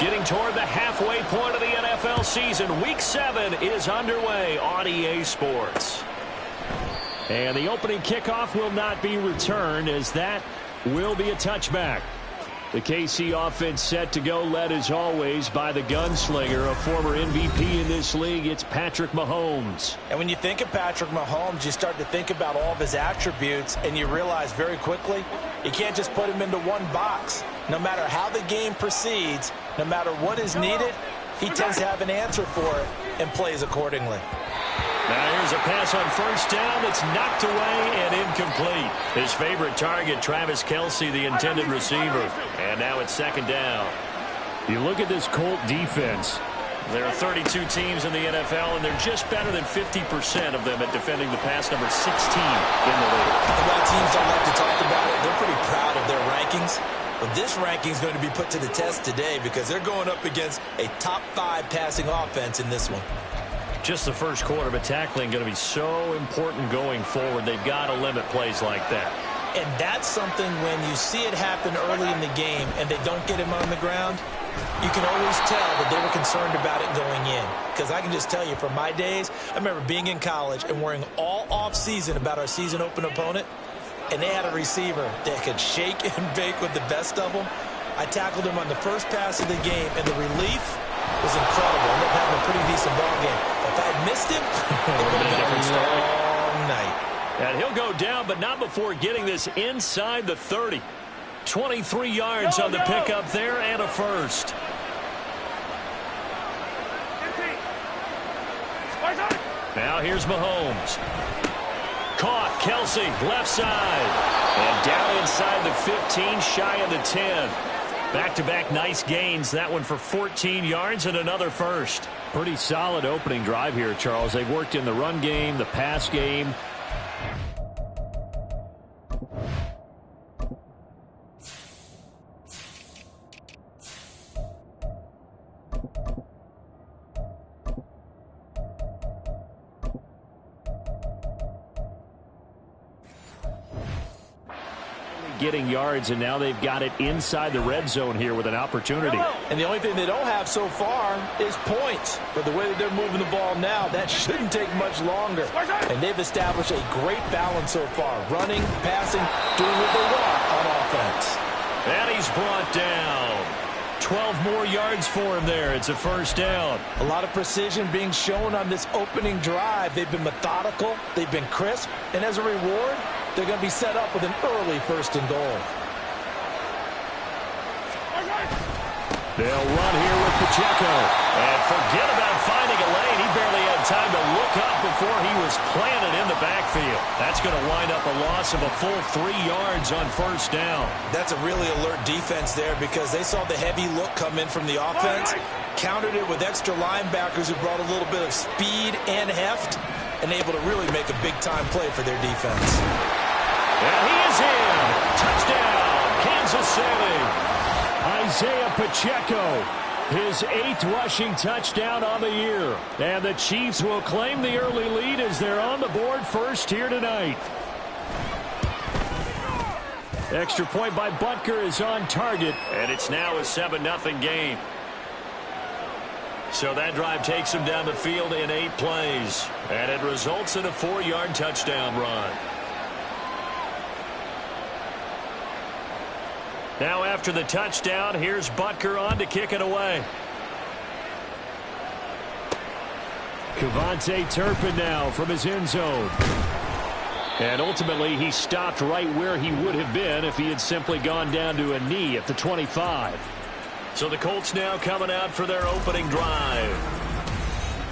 Getting toward the halfway point of the NFL season. Week 7 is underway on EA Sports. And the opening kickoff will not be returned, as that will be a touchback. The KC offense set to go, led as always by the gunslinger, a former MVP in this league. It's Patrick Mahomes. And when you think of Patrick Mahomes, you start to think about all of his attributes, and you realize very quickly you can't just put him into one box. No matter how the game proceeds, no matter what is needed, he tends to have an answer for it and plays accordingly. Now here's a pass on first down that's knocked away and incomplete. His favorite target, Travis Kelce, the intended receiver. And now it's second down. You look at this Colt defense. There are 32 teams in the NFL, and they're just better than 50% of them at defending the pass, number 16 in the league. And while teams don't like to talk about it, they're pretty proud of their rankings. But this ranking is going to be put to the test today because they're going up against a top 5 passing offense in this one. Just the first quarter, but tackling going to be so important going forward. They've got to limit plays like that. And that's something when you see it happen early in the game and they don't get him on the ground, you can always tell that they were concerned about it going in. Because I can just tell you from my days, I remember being in college and worrying all off-season about our season open opponent, and they had a receiver that could shake and bake with the best of them. I tackled him on the first pass of the game, and the relief was incredible. I ended up having a pretty decent ball game. If I had missed him, it would have been a long night. And he'll go down, but not before getting this inside the 30. 23 yards on the pickup there and a first. Now here's Mahomes. Caught, Kelce, left side. And down inside the 15, shy of the 10. Back-to-back nice gains. That one for 14 yards and another first. Pretty solid opening drive here, Charles. They've worked in the run game, the pass game. Getting yards, and now they've got it inside the red zone here with an opportunity. And the only thing they don't have so far is points. But the way that they're moving the ball now, that shouldn't take much longer. And they've established a great balance so far. Running, passing, doing what they want on offense. And he's brought down. 12 more yards for him there. It's a first down. A lot of precision being shown on this opening drive. They've been methodical. They've been crisp. And as a reward, they're going to be set up with an early first and goal. They'll run here with Pacheco. And forget about finding a lane. He barely had time to look up before he was planted in the backfield. That's going to wind up a loss of a full 3 yards on first down. That's a really alert defense there because they saw the heavy look come in from the offense, countered it with extra linebackers who brought a little bit of speed and heft, and able to really make a big-time play for their defense. And he is in. Touchdown, Kansas City. Isaiah Pacheco, his 8th rushing touchdown on the year. And the Chiefs will claim the early lead as they're on the board first here tonight. Extra point by Butker is on target. And it's now a 7-0 game. So that drive takes him down the field in 8 plays. And it results in a 4-yard touchdown run. Now after the touchdown, here's Butker on to kick it away. Kevontae Turpin now from his end zone. And ultimately, he stopped right where he would have been if he had simply gone down to a knee at the 25. So the Colts now coming out for their opening drive.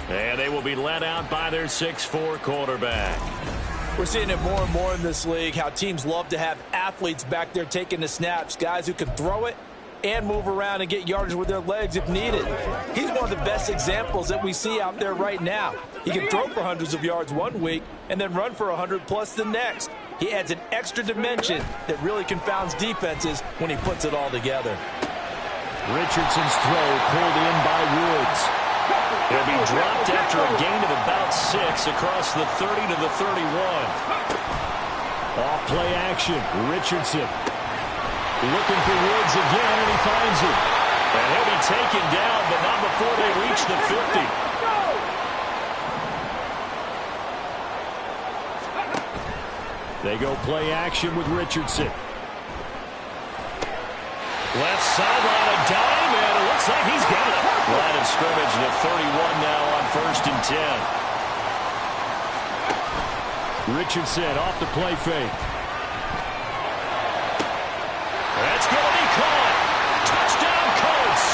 And they will be led out by their 6'4" quarterback. We're seeing it more and more in this league, how teams love to have athletes back there taking the snaps, guys who can throw it and move around and get yardage with their legs if needed. He's one of the best examples that we see out there right now. He can throw for hundreds of yards one week and then run for 100+ the next. He adds an extra dimension that really confounds defenses when he puts it all together. Richardson's throw pulled in by Woods. He'll be dropped after a gain of about 6 across the 30 to the 31. Off play action. Richardson looking for Woods again, and he finds it. And he'll be taken down, but not before they reach the 50. They go play action with Richardson. Left sideline, a dime, and it looks like he's got it. Line of scrimmage to 31 now on 1st and 10. Richardson off the play fake. That's going to be caught. Touchdown, Colts.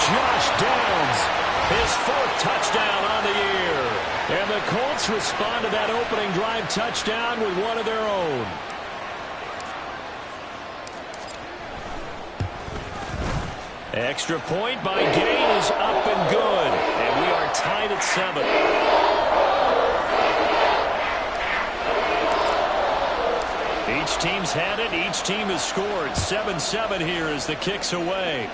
Josh Downs, his 4th touchdown on the year. And the Colts respond to that opening drive touchdown with one of their own. Extra point by Gain is up and good. And we are tied at 7. Each team's had it. Each team has scored. 7-7 here as the kick's away.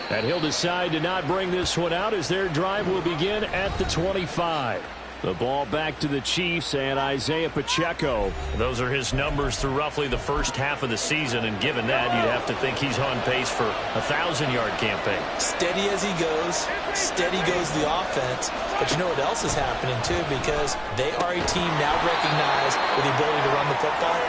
And he'll decide to not bring this one out as their drive will begin at the 25. The ball back to the Chiefs and Isaiah Pacheco. Those are his numbers through roughly the first half of the season, and given that, you'd have to think he's on pace for a 1,000-yard campaign. Steady as he goes, steady goes the offense. But you know what else is happening, too, because they are a team now recognized with the ability to run the football.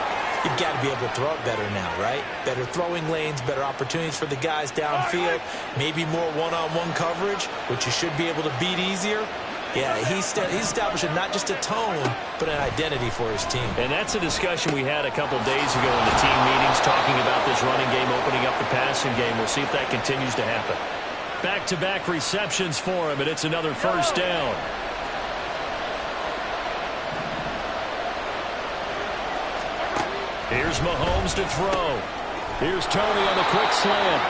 You've got to be able to throw it better now, right? Better throwing lanes, better opportunities for the guys downfield, maybe more one-on-one coverage, which you should be able to beat easier. Yeah, he's establishing not just a tone, but an identity for his team. And that's a discussion we had a couple days ago in the team meetings, talking about this running game opening up the passing game. We'll see if that continues to happen. Back-to-back receptions for him, and it's another 1st down. Here's Mahomes to throw. Here's Tony on the quick slant.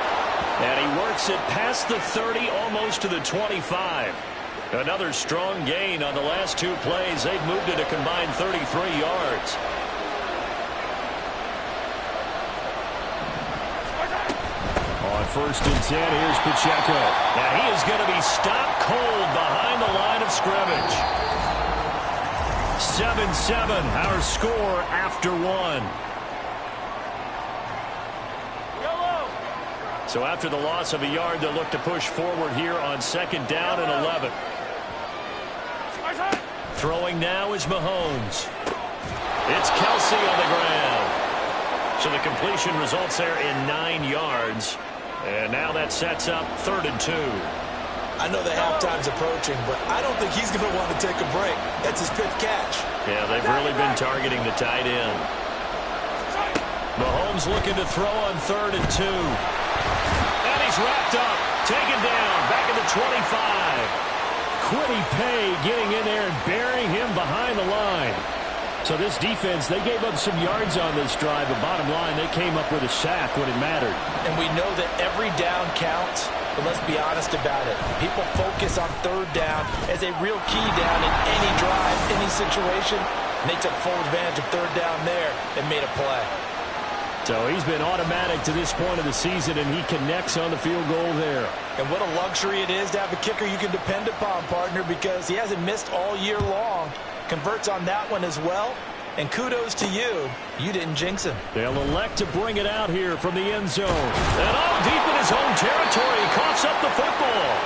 And he works it past the 30, almost to the 25. Another strong gain on the last 2 plays. They've moved it a combined 33 yards. On 1st and 10, here's Pacheco. Now he is going to be stopped cold behind the line of scrimmage. 7-7, our score after 1. So after the loss of a yard, they'll look to push forward here on 2nd down and 11. Throwing now is Mahomes. It's Kelsey on the ground. So the completion results there in 9 yards. And now that sets up 3rd and 2. I know the halftime's approaching, but I don't think he's going to want to take a break. That's his 5th catch. Yeah, they've really been targeting the tight end. Mahomes looking to throw on 3rd and 2. And he's wrapped up, taken down, back at the 25. Quiddy Pay getting in there and burying him behind the line. So this defense, they gave up some yards on this drive, but bottom line, they came up with a sack when it mattered. And we know that every down counts, but let's be honest about it. People focus on 3rd down as a real key down in any drive, any situation, and they took full advantage of 3rd down there and made a play. So he's been automatic to this point of the season, and he connects on the field goal there. And what a luxury it is to have a kicker you can depend upon, partner, because he hasn't missed all year long. Converts on that one as well. And kudos to you. You didn't jinx him. They'll elect to bring it out here from the end zone. And all deep in his own territory, he coughs up the football.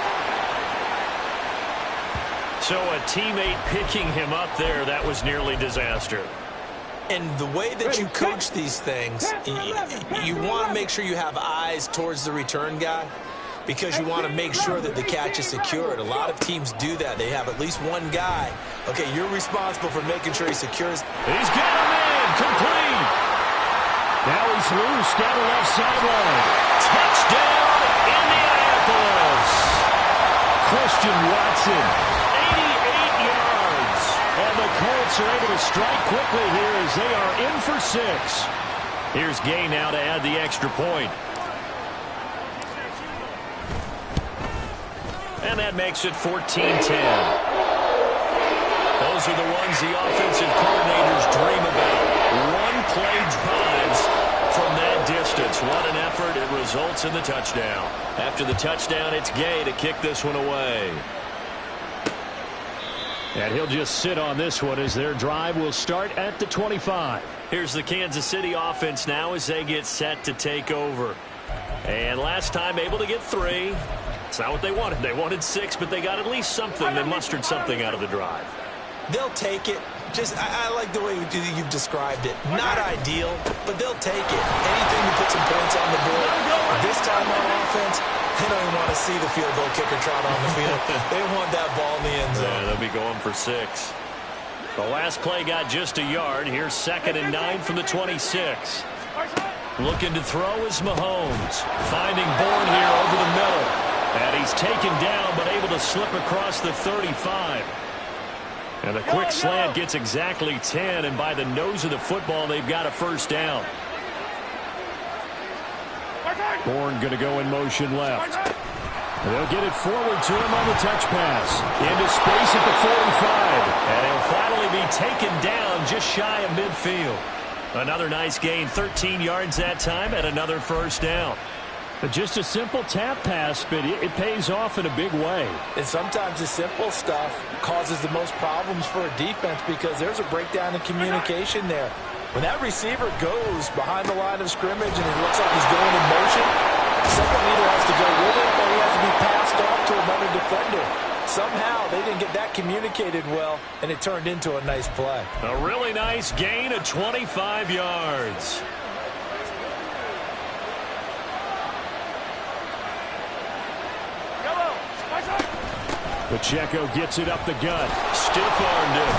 So a teammate picking him up there, that was nearly disaster. And the way that you coach these things, you want to make sure you have eyes towards the return guy because you want to make sure that the catch is secured. A lot of teams do that. They have at least one guy. Okay, you're responsible for making sure he secures. He's got him in, complete. Now he's loose down the left sideline. Touchdown, Indianapolis. Christian Watson, 88 yards. And the Colts are able to strike quickly here as they are in for 6. Here's Gay now to add the extra point. And that makes it 14-10. Those are the ones the offensive coordinators dream about. One-play drives from that distance. What an effort. It results in the touchdown. After the touchdown, it's Gay to kick this one away. And he'll just sit on this one as their drive will start at the 25. Here's the Kansas City offense now as they get set to take over. And last time able to get 3. It's not what they wanted. They wanted 6, but they got at least something. They mustered something out of the drive. They'll take it. I like the way you've described it. Not ideal, but they'll take it. Anything to put some points on the board. This time on offense, they don't even want to see the field goal kicker trot on the field. They want that ball in the end zone. Yeah, they'll be going for 6. The last play got just a yard. Here's 2nd and 9 from the 26. Looking to throw is Mahomes. Finding Bourne here over the middle. And he's taken down, but able to slip across the 35. And the quick slant gets exactly 10, and by the nose of the football, they've got a first down. Bourne going to go in motion left. They'll get it forward to him on the touch pass. Into space at the 45. And he'll finally be taken down just shy of midfield. Another nice gain, 13 yards that time, and another first down. But just a simple tap pass, but it pays off in a big way. And sometimes the simple stuff causes the most problems for a defense because there's a breakdown in communication there. When that receiver goes behind the line of scrimmage and it looks like he's going in motion, someone either has to go with him or he has to be passed off to another defender. Somehow they didn't get that communicated well, and it turned into a nice play. A really nice gain of 25 yards. Pacheco gets it up the gut. Stiff-armed him.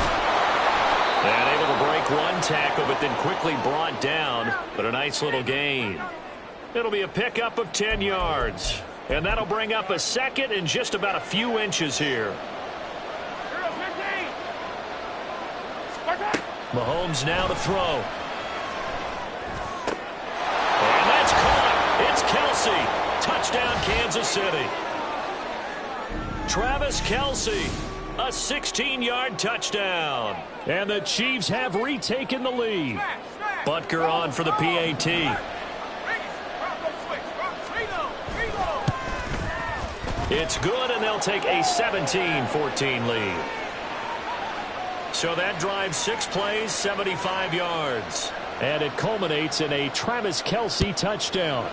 And able to break one tackle, but then quickly brought down. But a nice little gain. It'll be a pickup of 10 yards. And that'll bring up a 2nd and just about a few inches here. Mahomes now to throw. And that's caught. It's Kelsey. Touchdown, Kansas City. Travis Kelsey, a 16-yard touchdown. And the Chiefs have retaken the lead. Butker on for the PAT. It's good, and they'll take a 17-14 lead. So that drives 6 plays, 75 yards. And it culminates in a Travis Kelsey touchdown.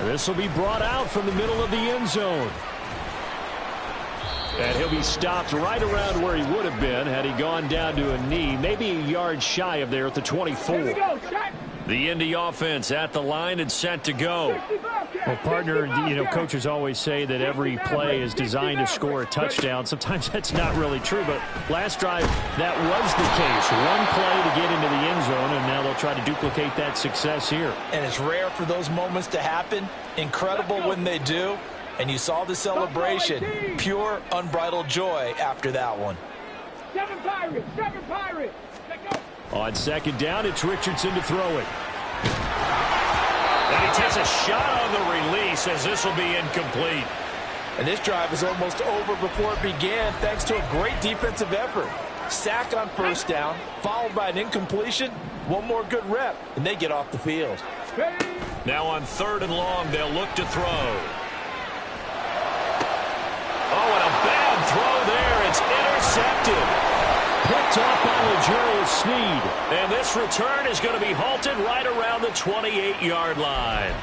This will be brought out from the middle of the end zone. And he'll be stopped right around where he would have been had he gone down to a knee, maybe a yard shy of there at the 24. The Indy offense at the line and set to go. Well, partner, coaches always say that every play is designed to score a touchdown. Sometimes that's not really true, but last drive, that was the case. One play to get into the end zone, and now they'll try to duplicate that success here. And it's rare for those moments to happen. Incredible when they do. And you saw the celebration. Pure, unbridled joy after that one. Seven Pirates. On 2nd down, it's Richardson to throw it. And he takes a shot on the release as this will be incomplete. And this drive is almost over before it began thanks to a great defensive effort. Sack on 1st down, followed by an incompletion. One more good rep, and they get off the field. Now on 3rd and long, they'll look to throw. Oh, and a bad throw there. It's intercepted. Picked off by L'Jarius Sneed. And this return is going to be halted right around the 28-yard line.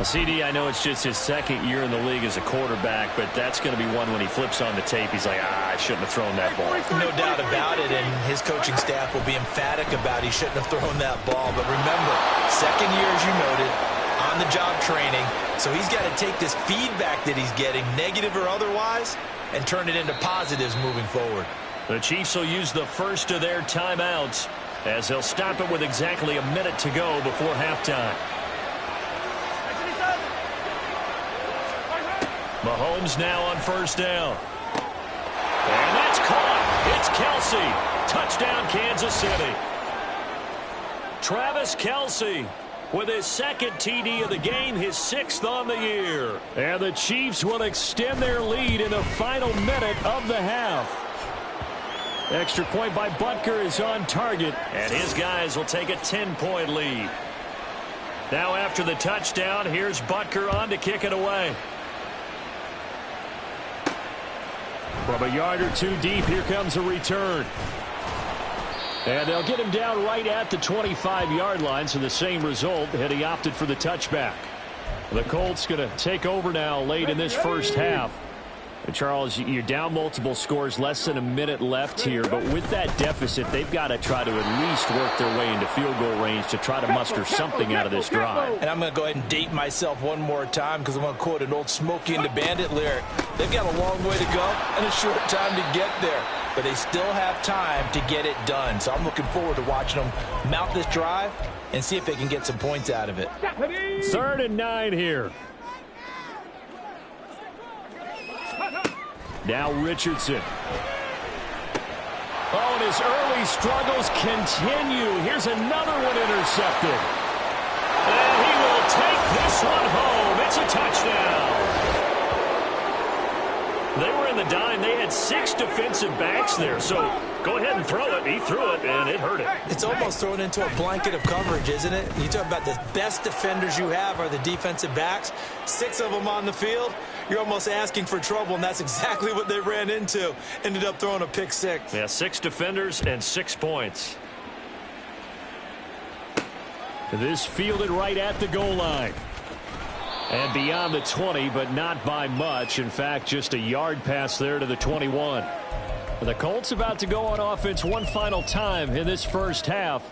CD, I know it's just his 2nd year in the league as a quarterback, but that's going to be one when he flips on the tape. He's like, I shouldn't have thrown that ball. No doubt about it, and his coaching staff will be emphatic about he shouldn't have thrown that ball. But remember, 2nd year, as you noted, on-the-job training, so he's got to take this feedback that he's getting, negative or otherwise, and turn it into positives moving forward. The Chiefs will use the first of their timeouts as they'll stop it with exactly a minute to go before halftime. Mahomes now on 1st down. And that's caught. It's Kelsey. Touchdown, Kansas City. Travis Kelsey with his 2nd TD of the game, his 6th on the year. And the Chiefs will extend their lead in the final minute of the half. Extra point by Butker is on target. And his guys will take a 10-point lead. Now after the touchdown, here's Butker on to kick it away. From a yard or two deep, here comes a return. And they'll get him down right at the 25-yard line, so the same result had he opted for the touchback. The Colts going to take over now late in this first half. And Charles, you're down multiple scores, less than a minute left here, but with that deficit, they've got to try to at least work their way into field goal range to try to muster something out of this drive. And I'm going to go ahead and date myself one more time because I'm going to quote an old Smokey and the Bandit lyric. They've got a long way to go and a short time to get there, but they still have time to get it done. So I'm looking forward to watching them mount this drive and see if they can get some points out of it. 3rd and 9 here. Now Richardson. Oh, and his early struggles continue. Here's another one intercepted. And he will take this one home. It's a touchdown. They were in the dime. They had 6 defensive backs there. So go ahead and throw it. He threw it, and it hurt him. It's almost thrown into a blanket of coverage, isn't it? You talk about the best defenders you have are the defensive backs. 6 of them on the field. You're almost asking for trouble, and that's exactly what they ran into. Ended up throwing a pick 6. Yeah, 6 defenders and 6 points. This fielded right at the goal line. And beyond the 20, but not by much. In fact, just a yard pass there to the 21. The Colts about to go on offense one final time in this first half.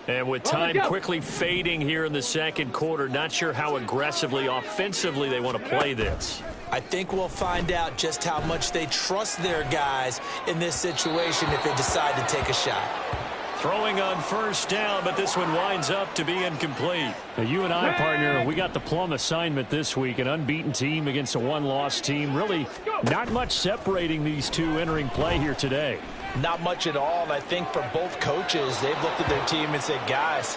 And with time quickly fading here in the second quarter, not sure how aggressively, offensively they want to play this. I think we'll find out just how much they trust their guys in this situation if they decide to take a shot. Throwing on first down, but this one winds up to be incomplete. Now, you and I, partner, we got the plum assignment this week. An unbeaten team against a one-loss team. Really not much separating these two entering play here today. Not much at all, and I think for both coaches, they've looked at their team and said, guys,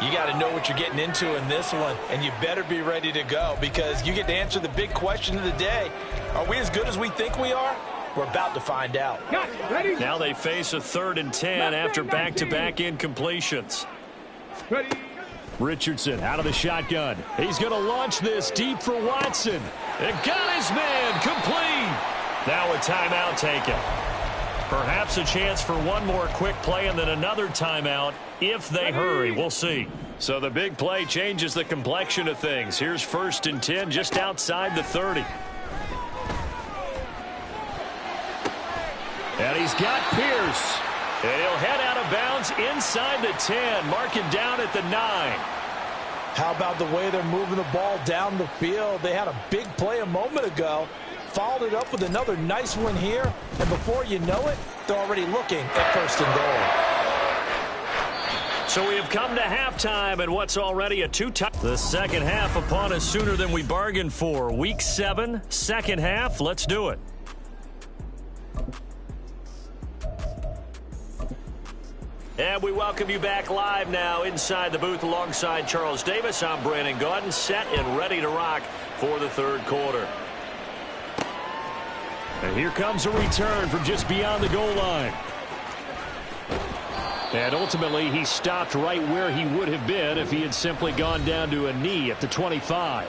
you got to know what you're getting into in this one, and you better be ready to go because you get to answer the big question of the day. Are we as good as we think we are? We're about to find out. Now they face a 3rd and 10 after back-to-back incompletions. Richardson out of the shotgun. He's going to launch this deep for Watson. And got his man complete. Now a timeout taken. Perhaps a chance for one more quick play and then another timeout if they hurry. We'll see. So the big play changes the complexion of things. Here's 1st and 10 just outside the 30. And he's got Pierce. And he'll head out of bounds inside the 10. Marking down at the 9. How about the way they're moving the ball down the field? They had a big play a moment ago. Followed it up with another nice one here. And before you know it, they're already looking at 1st and goal. So we have come to halftime and what's already a 2-time. The second half upon us sooner than we bargained for. Week 7, second half. Let's do it. And we welcome you back live now inside the booth alongside Charles Davis. I'm Brandon Gaudin, set and ready to rock for the 3rd quarter. And here comes a return from just beyond the goal line. And ultimately, he stopped right where he would have been if he had simply gone down to a knee at the 25.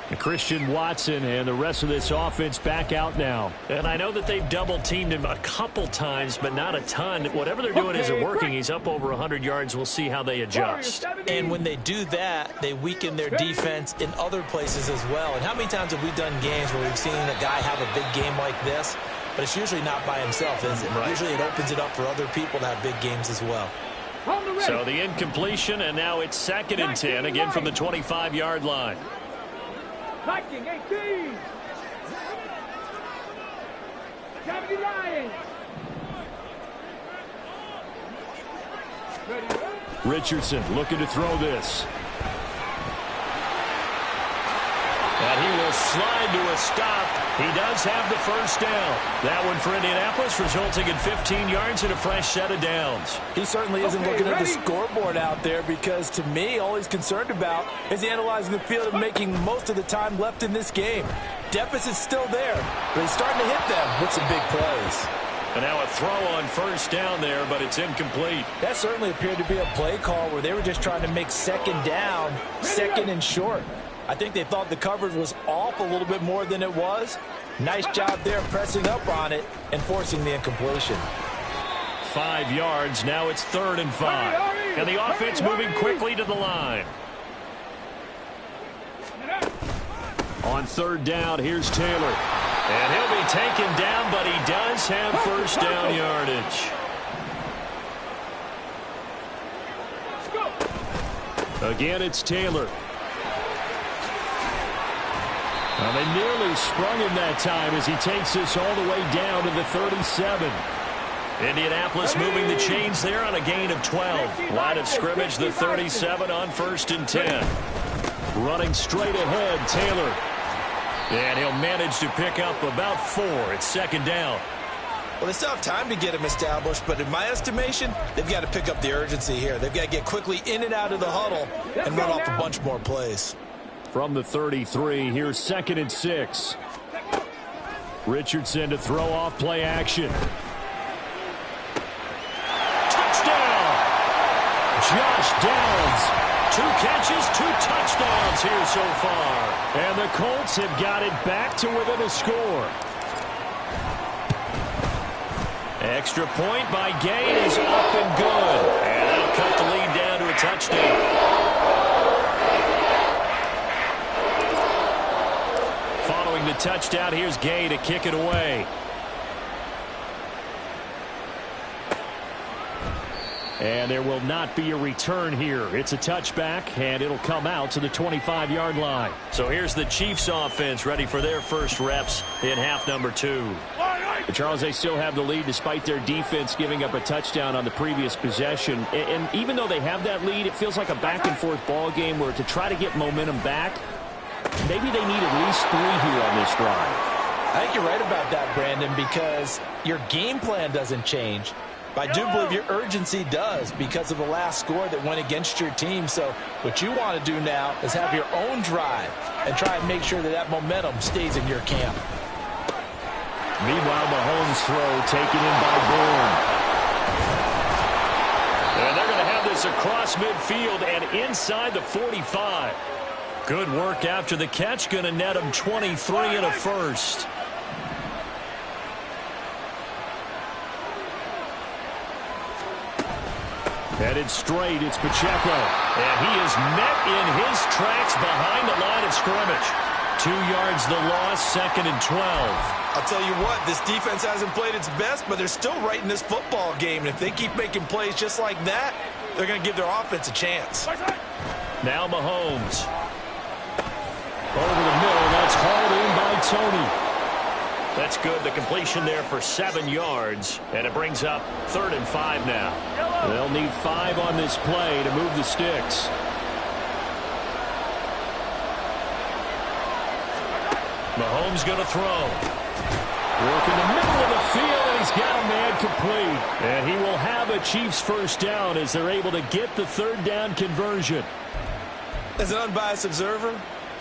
And Christian Watson and the rest of this offense back out now. And I know that they've double-teamed him a couple times, but not a ton. Whatever they're doing isn't working. He's up over 100 yards. We'll see how they adjust. And when they do that, they weaken their defense in other places as well. And how many times have we done games where we've seen a guy have a big game like this? But it's usually not by himself, is it? Right. Usually it opens it up for other people to have big games as well. So the incompletion, and now it's 2nd and 10, again from the 25-yard line. Viking 18. 70 Lions. Richardson looking to throw this. And he will slide to a stop. He does have the first down. That one for Indianapolis, resulting in 15 yards and a fresh set of downs. He certainly isn't looking at the scoreboard out there because, to me, all he's concerned about is analyzing the field and making most of the time left in this game. Deficit's still there, but he's starting to hit them with some big plays. And now a throw on first down there, but it's incomplete. That certainly appeared to be a play call where they were just trying to make 2nd down, 2nd and short. I think they thought the coverage was off a little bit more than it was. Nice job there pressing up on it and forcing the incompletion. 5 yards. Now it's 3rd and 5. And the offense moving quickly to the line. On 3rd down, here's Taylor. And he'll be taken down, but he does have first down yardage. Again, it's Taylor. Well, they nearly sprung him that time as he takes this all the way down to the 37. Indianapolis moving the chains there on a gain of 12. Line of scrimmage, the 37 on 1st and 10. Running straight ahead, Taylor. And he'll manage to pick up about 4. It's 2nd down. Well, they still have time to get him established, but in my estimation, they've got to pick up the urgency here. They've got to get quickly in and out of the huddle and run off a bunch more plays. From the 33, here's 2nd and 6. Richardson to throw off play action. Touchdown! Josh Downs. 2 catches, 2 touchdowns here so far. And the Colts have got it back to within a score. Extra point by Gay is up and good. And that'll cut the lead down to a touchdown. Following the touchdown, here's Gay to kick it away. And there will not be a return here. It's a touchback, and it'll come out to the 25-yard line. So here's the Chiefs offense ready for their first reps in half number 2. Charles, they still have the lead despite their defense giving up a touchdown on the previous possession. And even though they have that lead, it feels like a back-and-forth ball game where to try to get momentum back, maybe they need at least 3 here on this drive. I think you're right about that, Brandon, because your game plan doesn't change. But I do believe your urgency does because of the last score that went against your team. So what you want to do now is have your own drive and try and make sure that that momentum stays in your camp. Meanwhile, Mahomes' throw taken in by Bourne. And they're going to have this across midfield and inside the 45. Good work after the catch. Going to net him 23 and a first. Headed straight, it's Pacheco. And he is met in his tracks behind the line of scrimmage. 2 yards the loss, 2nd and 12. I'll tell you what, this defense hasn't played its best, but they're still right in this football game. And if they keep making plays just like that, they're going to give their offense a chance. Now Mahomes. Over the middle, that's hauled in by Tony. That's good. The completion there for 7 yards. And it brings up 3rd and 5 now. They'll need 5 on this play to move the sticks. Mahomes going to throw. Work in the middle of the field, and he's got a man complete. And he will have a Chiefs first down as they're able to get the 3rd down conversion. As an unbiased observer,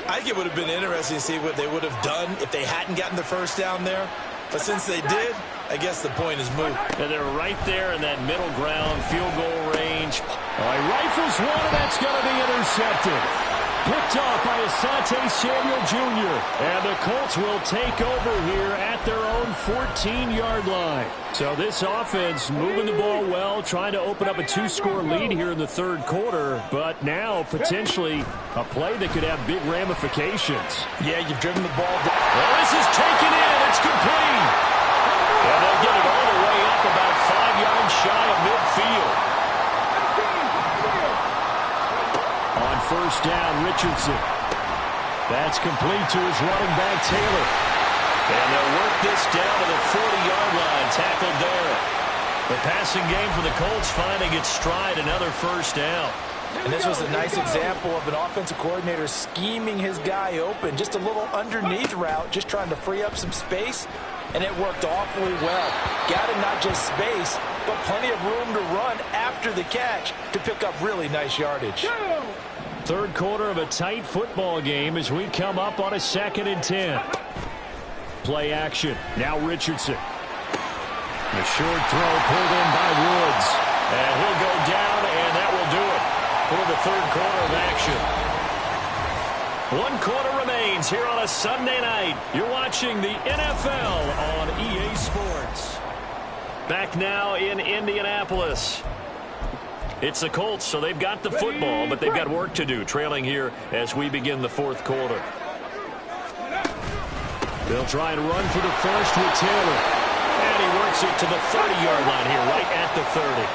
I think it would have been interesting to see what they would have done if they hadn't gotten the first down there. But since they did, I guess the point is moot. And they're right there in that middle ground, field goal range. All right, rifles one, and that's going to be intercepted. Picked off by Asante Samuel Jr. And the Colts will take over here at their own 14-yard line. So this offense moving the ball well, trying to open up a 2-score lead here in the 3rd quarter. But now potentially a play that could have big ramifications. Yeah, you've driven the ball down. Well, this is taken in. It's complete. And they'll get it all the way up about 5 yards shy of midfield. On 1st down, Richardson. That's complete to his running back, Taylor. And they'll work this down to the 40-yard line. Tackled there. The passing game for the Colts finding its stride. Another first down. And this was a nice example of an offensive coordinator scheming his guy open. Just a little underneath route, just trying to free up some space. And it worked awfully well. Got him not just space, but plenty of room to run after the catch to pick up really nice yardage. 3rd quarter of a tight football game as we come up on a 2nd and 10. Play action. Now Richardson. The short throw pulled in by Woods. And he'll go down, and that will do it for the 3rd quarter of action. 1 quarter remains here on a Sunday night. You're watching the NFL on EA Sports. Back now in Indianapolis. It's the Colts, so they've got the football, but they've got work to do, trailing here as we begin the fourth quarter. They'll try and run for the first with Taylor. And he works it to the 30-yard line here, right at the 30.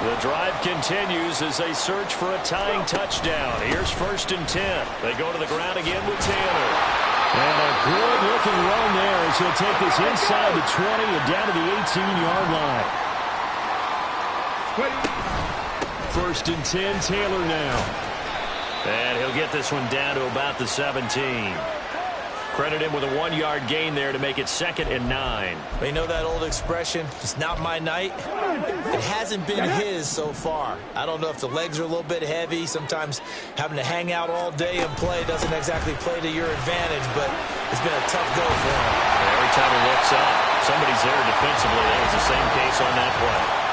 The drive continues as they search for a tying touchdown. Here's 1st and 10. They go to the ground again with Taylor. And a good-looking run there as he'll take this inside the 20 and down to the 18-yard line. 1st and 10, Taylor now. And he'll get this one down to about the 17. Credit him with a 1-yard gain there to make it 2nd and 9. You know that old expression, it's not my night? It hasn't been his so far. I don't know if the legs are a little bit heavy. Sometimes having to hang out all day and play doesn't exactly play to your advantage, but it's been a tough go for him. Every time he looks up, somebody's there defensively. That was the same case on that play.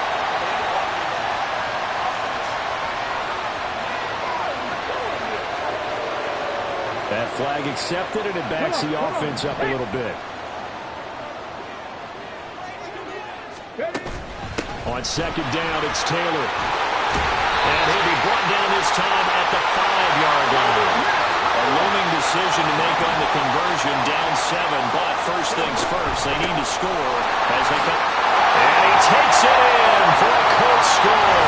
That flag accepted, and it backs the offense up a little bit. On 2nd down, it's Taylor. And he'll be brought down this time at the 5-yard line. A looming decision to make on the conversion, down 7. But first things first, they need to score as they come. And he takes it in for a Colts score.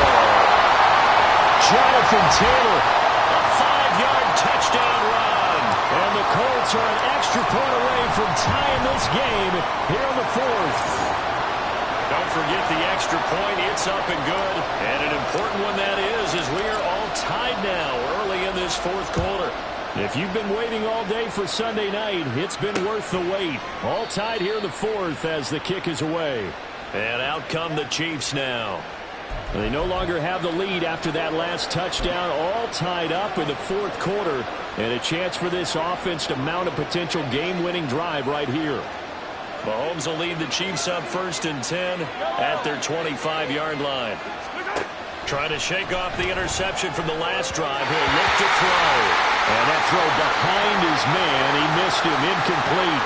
Jonathan Taylor, a 5-yard touchdown run. And the Colts are an extra point away from tying this game here in the 4th. Don't forget the extra point. It's up and good. And an important one that is, as we are all tied now early in this 4th quarter. If you've been waiting all day for Sunday night, it's been worth the wait. All tied here in the 4th as the kick is away. And out come the Chiefs now. They no longer have the lead after that last touchdown, all tied up in the 4th quarter, and a chance for this offense to mount a potential game-winning drive right here. Mahomes will lead the Chiefs up 1st and 10 at their 25-yard line. Trying to shake off the interception from the last drive. He'll look to throw. And that throw behind his man. He missed him, incomplete.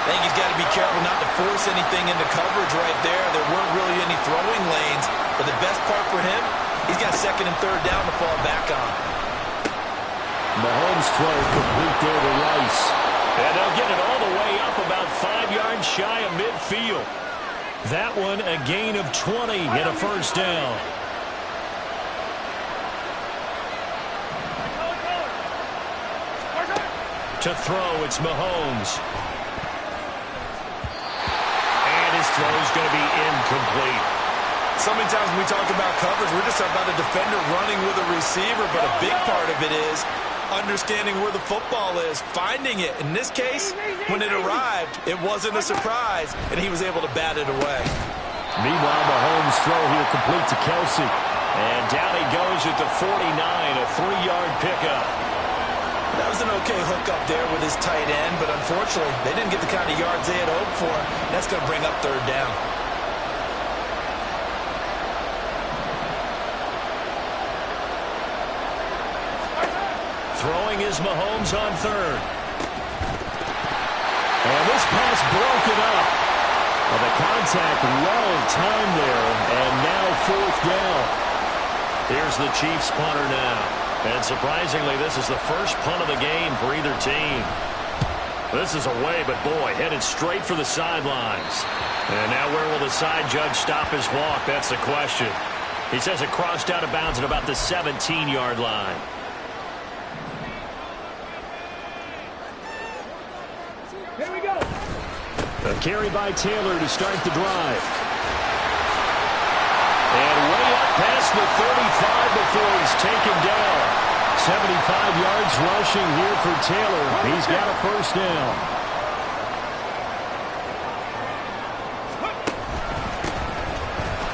I think he's got to be careful not to force anything into coverage right there. There weren't really any throwing lanes. But the best part for him, he's got 2nd and 3rd down to fall back on. Mahomes' throw complete there to Rice. And they'll get it all the way up about 5 yards shy of midfield. That one a gain of 20 and a 1st down. To throw, it's Mahomes. His throw is going to be incomplete. So many times when we talk about coverage, we're just talking about a defender running with a receiver, but a big part of it is understanding where the football is, finding it. In this case, when it arrived, it wasn't a surprise, and he was able to bat it away. Meanwhile, Mahomes' throw here complete to Kelsey. And down he goes at the 49, a 3-yard pickup. That was an okay hook up there with his tight end, but unfortunately, they didn't get the kind of yards they had hoped for. That's going to bring up 3rd down. Throwing is Mahomes on 3rd. And this pass broken up. Well, the contact well timed there, and now 4th down. Here's the Chiefs punter now. And surprisingly, this is the first punt of the game for either team. This is away, but boy, headed straight for the sidelines. And now where will the side judge stop his walk? That's the question. He says it crossed out of bounds at about the 17-yard line. Here we go. A carry by Taylor to start the drive. And way up past the 35 before he's taken down. 75 yards rushing here for Taylor. He's got a 1st down.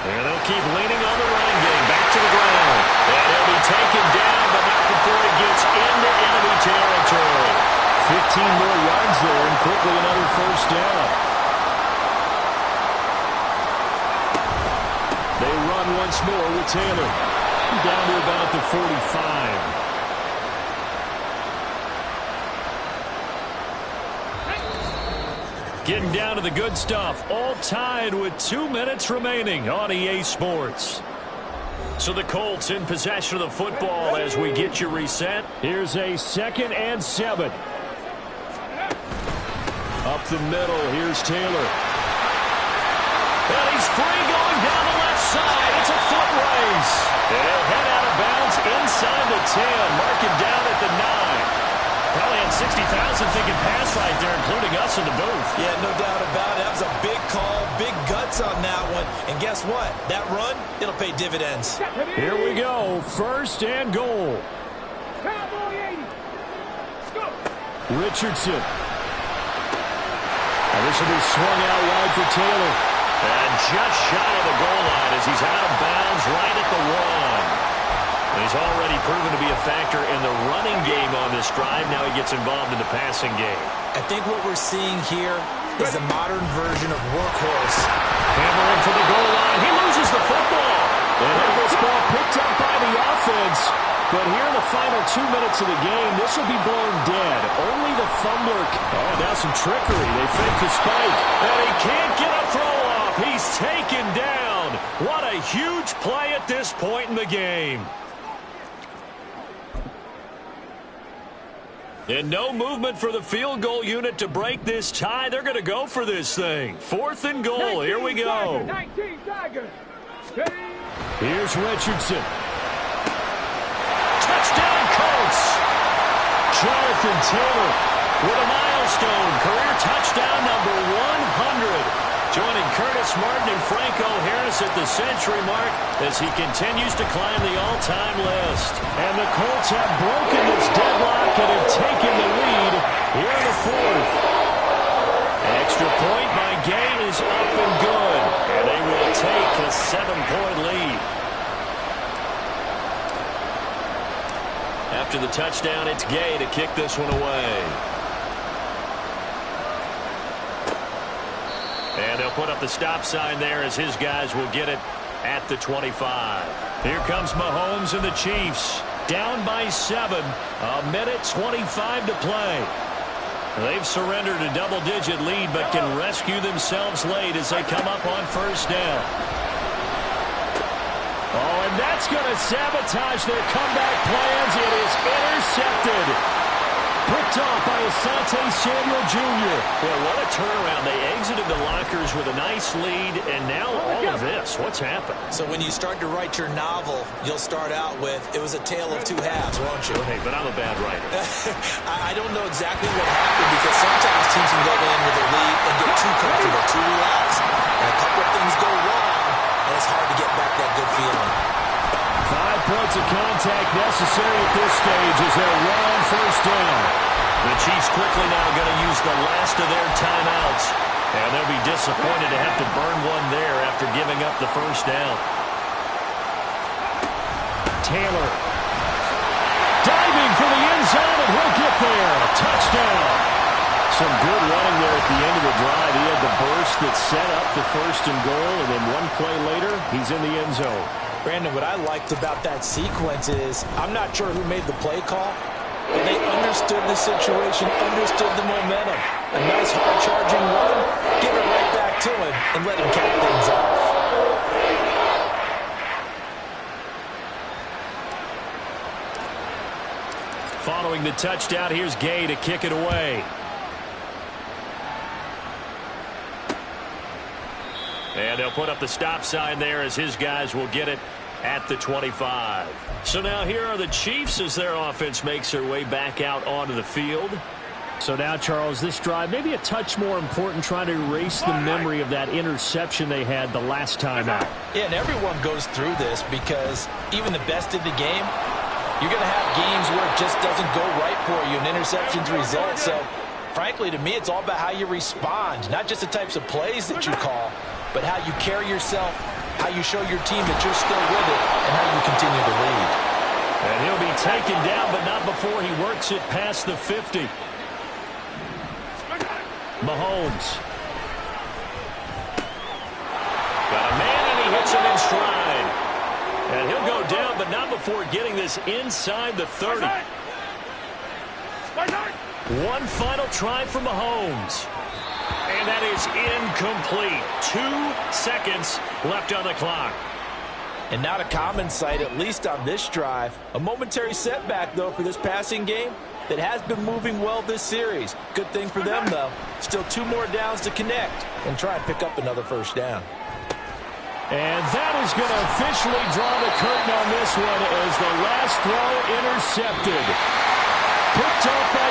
And they'll keep leaning on the running game. Back to the ground. And he'll be taken down, but not before he gets into enemy territory. 15 more yards there, and quickly another 1st down. They run once more with Taylor. Down to about the 45. Getting down to the good stuff. All tied with 2 minutes remaining on EA Sports. So the Colts in possession of the football as we get you reset. Here's a 2nd and 7. Up the middle, here's Taylor. And he's free going down the left side. It's a foot race. And he'll head out of bounds inside the 10. Mark him down at the 9. Probably had 60,000 thinking pass right there, including us in the booth. Yeah, no doubt about it. That was a big call, big guts on that one. And guess what? That run, it'll pay dividends. Here we go. 1st and goal. Cowboy 80. Let's go. Richardson. And this will be swung out wide for Taylor. And just shy of the goal line as he's out of bounds right at the 1. He's already proven to be a factor in the running game on this drive. Now he gets involved in the passing game. I think what we're seeing here is a modern version of workhorse. Hammering for the goal line. He loses the football. And then this ball picked up by the offense. But here in the final 2 minutes of the game, this will be blown dead. Only the fumbler. Oh, now some trickery. They fake the spike. And he can't get a throw off. He's taken down. What a huge play at this point in the game. And no movement for the field goal unit to break this tie. They're going to go for this thing. 4th and goal. Here we go. 19 Tigers. Here's Richardson. Touchdown, Colts. Jonathan Taylor With a milestone, career touchdown number 100. Joining Curtis Martin and Franco Harris at the century mark as he continues to climb the all-time list. And the Colts have broken this deadlock and have taken the lead here in the 4th. Extra point by Gay is up and good. And they will take a 7-point lead. After the touchdown, it's Gay to kick this one away. And they'll put up the stop sign there as his guys will get it at the 25. Here comes Mahomes and the Chiefs. Down by 7. A minute 25 to play. They've surrendered a double-digit lead but can rescue themselves late as they come up on first down. Oh, and that's going to sabotage their comeback plans. It is intercepted. Picked off by Asante Samuel Jr. Well, what a turnaround. They exited the lockers with a nice lead, and now all of this. What's happened? So when you start to write your novel, you'll start out with, it was a tale of two halves, won't you? Hey, but I'm a bad writer. I don't know exactly what happened because sometimes teams can go in with a lead and get too comfortable, too relaxed. And a couple of things go wrong, and it's hard to get back that good feeling. 5 points of contact necessary at this stage as they'll run on first down. The Chiefs quickly now going to use the last of their timeouts. And they'll be disappointed to have to burn one there after giving up the first down. Taylor. Diving for the end zone, and he'll get there. Touchdown. Some good running there at the end of the drive. He had the burst that set up the 1st and goal, and then one play later, he's in the end zone. Brandon, what I liked about that sequence is I'm not sure who made the play call, but they understood the situation, understood the momentum. A nice hard-charging run, give it right back to him, and let him cap things off. Following the touchdown, here's Gay to kick it away. And they'll put up the stop sign there as his guys will get it at the 25. So now here are the Chiefs as their offense makes their way back out onto the field. So now, Charles, this drive maybe a touch more important, trying to erase the memory of that interception they had the last time out. Yeah, and everyone goes through this because even the best in the game, you're going to have games where it just doesn't go right for you, and interceptions result. So, frankly, to me, it's all about how you respond, not just the types of plays that you call, but how you carry yourself, how you show your team that you're still with it, and how you continue to lead. And he'll be taken down, but not before he works it past the 50. Mahomes. Got a man, and he hits him in stride. And he'll go down, but not before getting this inside the 30. One final try for Mahomes. And that is incomplete. 2 seconds left on the clock. And not a common sight, at least on this drive. A momentary setback, though, for this passing game that has been moving well this series. Good thing for them, though. Still 2 more downs to connect and try and pick up another first down. And that is going to officially draw the curtain on this one as the last throw intercepted. Picked off by